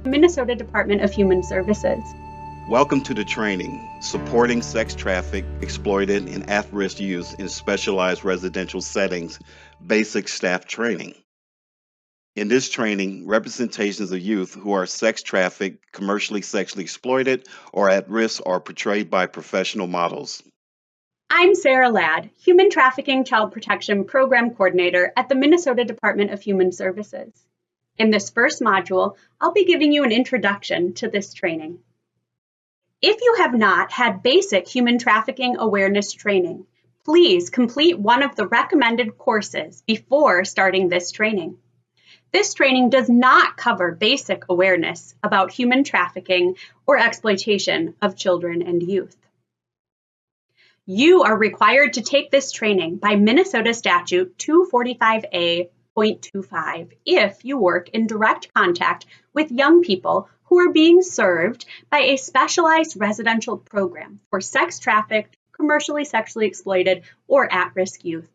Minnesota Department of Human Services. Welcome to the training, Supporting Sex Trafficked, Exploited, and At-Risk Youth in Specialized Residential Settings, Basic Staff Training. In this training, representations of youth who are sex trafficked, commercially sexually exploited, or at risk are portrayed by professional models. I'm Sarah Ladd, Human Trafficking Child Protection Program Coordinator at the Minnesota Department of Human Services. In this first module, I'll be giving you an introduction to this training. If you have not had basic human trafficking awareness training, please complete one of the recommended courses before starting this training. This training does not cover basic awareness about human trafficking or exploitation of children and youth. You are required to take this training by Minnesota Statute 245A.25 if you work in direct contact with young people who are being served by a specialized residential program for sex trafficked, commercially sexually exploited, or at-risk youth.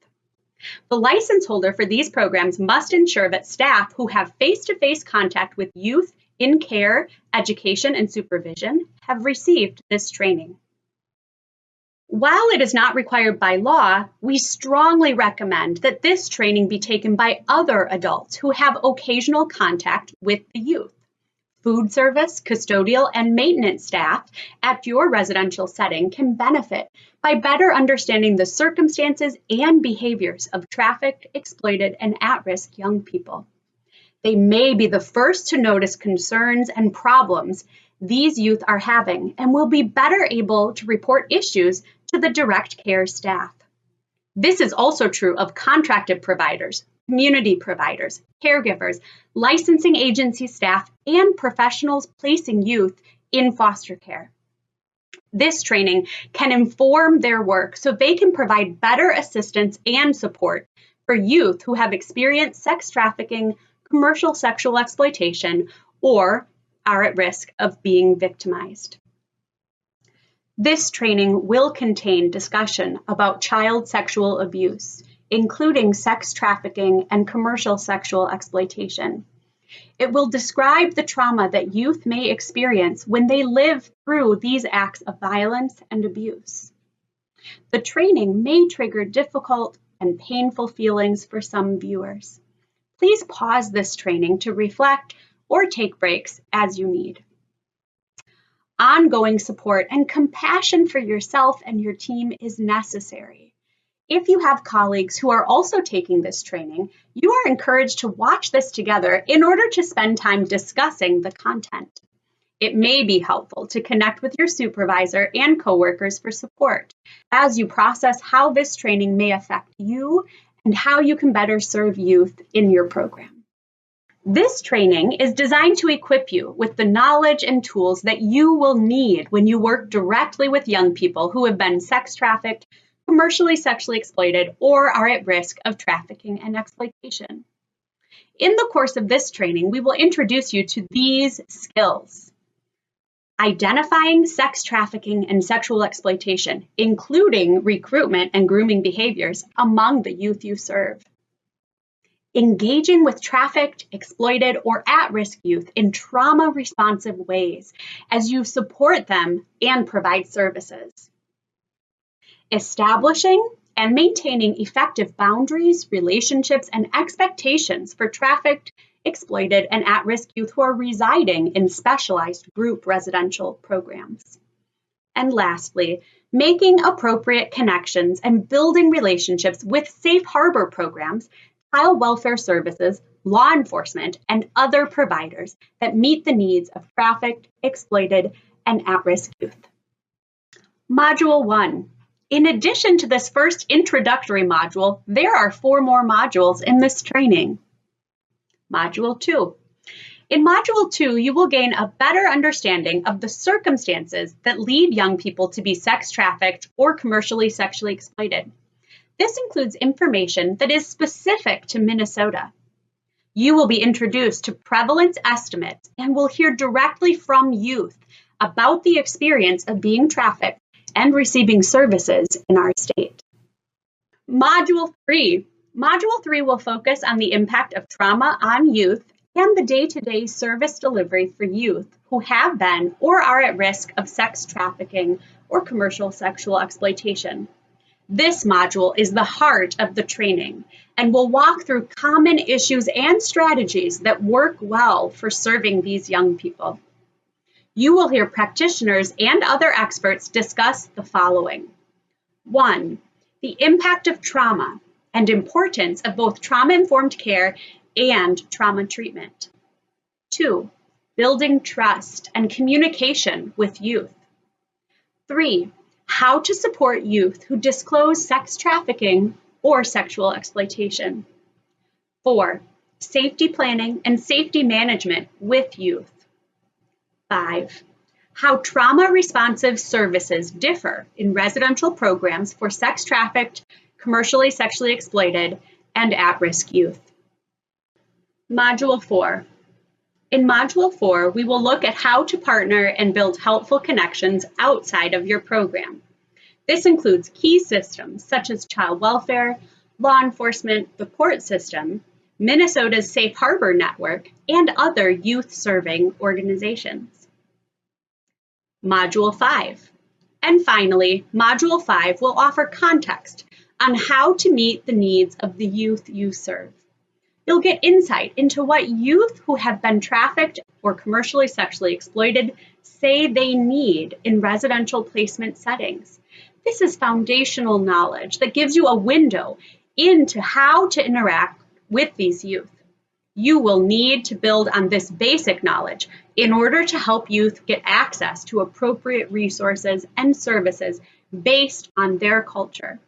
The license holder for these programs must ensure that staff who have face-to-face contact with youth in care, education, and supervision have received this training. While it is not required by law, we strongly recommend that this training be taken by other adults who have occasional contact with the youth. Food service, custodial, and maintenance staff at your residential setting can benefit by better understanding the circumstances and behaviors of trafficked, exploited, and at-risk young people. They may be the first to notice concerns and problems these youth are having and will be better able to report issues to the direct care staff. This is also true of contracted providers, community providers, caregivers, licensing agency staff, and professionals placing youth in foster care. This training can inform their work so they can provide better assistance and support for youth who have experienced sex trafficking, commercial sexual exploitation, or are at risk of being victimized. This training will contain discussion about child sexual abuse, including sex trafficking and commercial sexual exploitation. It will describe the trauma that youth may experience when they live through these acts of violence and abuse. The training may trigger difficult and painful feelings for some viewers. Please pause this training to reflect or take breaks as you need. Ongoing support and compassion for yourself and your team is necessary. If you have colleagues who are also taking this training, you are encouraged to watch this together in order to spend time discussing the content. It may be helpful to connect with your supervisor and coworkers for support as you process how this training may affect you and how you can better serve youth in your program. This training is designed to equip you with the knowledge and tools that you will need when you work directly with young people who have been sex trafficked, commercially sexually exploited, or are at risk of trafficking and exploitation. In the course of this training, we will introduce you to these skills: identifying sex trafficking and sexual exploitation, including recruitment and grooming behaviors among the youth you serve. Engaging with trafficked, exploited, or at-risk youth in trauma-responsive ways as you support them and provide services. Establishing and maintaining effective boundaries, relationships, and expectations for trafficked, exploited, and at-risk youth who are residing in specialized group residential programs. And lastly, making appropriate connections and building relationships with safe harbor programs, child welfare services, law enforcement, and other providers that meet the needs of trafficked, exploited, and at-risk youth. Module 1. In addition to this first introductory module, there are 4 more modules in this training. Module 2. In Module 2, you will gain a better understanding of the circumstances that lead young people to be sex trafficked or commercially sexually exploited. This includes information that is specific to Minnesota. You will be introduced to prevalence estimates and will hear directly from youth about the experience of being trafficked and receiving services in our state. Module 3. Module 3 will focus on the impact of trauma on youth and the day-to-day service delivery for youth who have been or are at risk of sex trafficking or commercial sexual exploitation. This module is the heart of the training and will walk through common issues and strategies that work well for serving these young people. You will hear practitioners and other experts discuss the following. 1. The impact of trauma and importance of both trauma-informed care and trauma treatment. 2. Building trust and communication with youth. 3. How to support youth who disclose sex trafficking or sexual exploitation. 4. Safety planning and safety management with youth. 5. How trauma-responsive services differ in residential programs for sex trafficked, commercially sexually exploited, and at-risk youth. Module 4. In Module 4, we will look at how to partner and build helpful connections outside of your program. This includes key systems such as child welfare, law enforcement, the court system, Minnesota's Safe Harbor Network, and other youth-serving organizations. Module 5. And finally, Module 5 will offer context on how to meet the needs of the youth you serve. You'll get insight into what youth who have been trafficked or commercially sexually exploited say they need in residential placement settings. This is foundational knowledge that gives you a window into how to interact with these youth. You will need to build on this basic knowledge in order to help youth get access to appropriate resources and services based on their culture.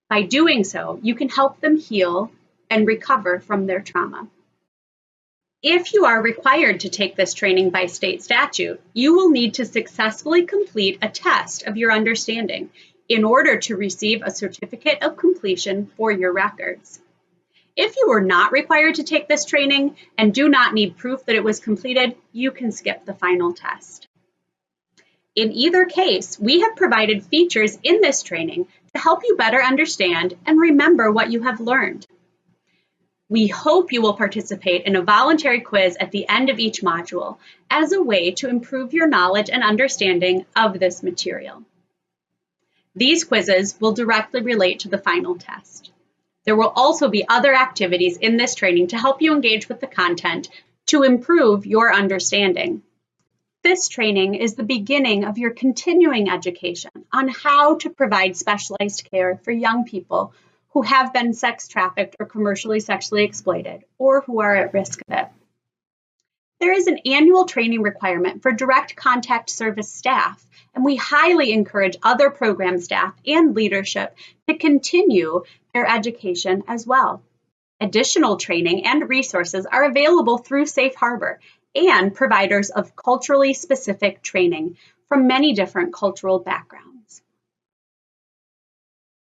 By doing so, you can help them heal and recover from their trauma. If you are required to take this training by state statute, you will need to successfully complete a test of your understanding in order to receive a certificate of completion for your records. If you are not required to take this training and do not need proof that it was completed, you can skip the final test. In either case, we have provided features in this training to help you better understand and remember what you have learned. We hope you will participate in a voluntary quiz at the end of each module as a way to improve your knowledge and understanding of this material. These quizzes will directly relate to the final test. There will also be other activities in this training to help you engage with the content to improve your understanding. This training is the beginning of your continuing education on how to provide specialized care for young people who have been sex trafficked or commercially sexually exploited, or who are at risk of it. There is an annual training requirement for direct contact service staff, and we highly encourage other program staff and leadership to continue their education as well. Additional training and resources are available through Safe Harbor and providers of culturally specific training from many different cultural backgrounds.